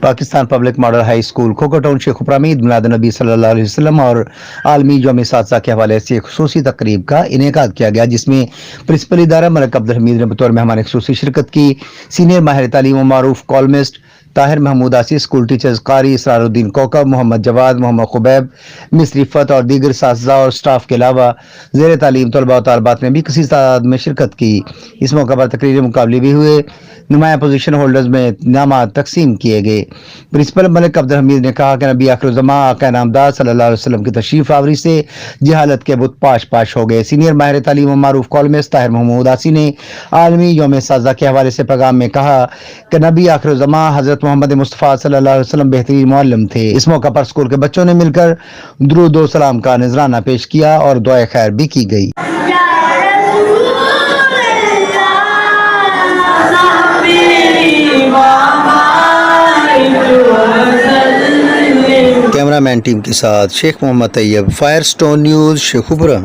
Pakistan public model high school Khokhar town شیخ عید میلاد النبی صلی اللہ علیہ وسلم اور عالمی یوم اساتذہ کے حوالے سے خصوصی تقریب کا انعقاد کیا گیا، جس میں پرنسپل ادارہ ملک عبدالحمید نے بطور مہمان خصوصی شرکت کی۔ سینئر ماہر تعلیم و معروف کالمسٹ طاہر محمود آسی، اسکول ٹیچرز قاری اسرار الدین کوکب، محمد جواد، محمد خبیب، مس رفت اور دیگر اساتذہ اور سٹاف کے علاوہ زیر تعلیم طلباء و طالبات نے بھی کثیر تعداد میں شرکت کی۔ اس موقع پر تقریری مقابلے بھی ہوئے، نمایاں پوزیشن ہولڈرز میں انعامات تقسیم کیے گئے۔ پرنسپل ملک عبدالحمید نے کہا کہ نبی آخر الزماں آقا نامدار صلی اللہ علیہ وسلم کی تشریف آوری سے جہالت کے بت پاش پاش ہو گئے۔ سینئر ماہر تعلیم و معروف کالمسٹ طاہر محمود آسی نے عالمی یوم اساتذہ کے حوالے سے پیغام میں کہا کہ نبی آخر الزماں حضرت محمد مصطفیٰ صلی اللہ علیہ وسلم بہترین معلم تھے۔ اس موقع پر اسکول کے بچوں نے مل کر درود و سلام کا نذرانہ پیش کیا اور دعائے خیر بھی کی گئی۔ کیمرہ مین ٹیم کے ساتھ شیخ محمد طیب، فائر سٹون نیوز، شیخوپورہ۔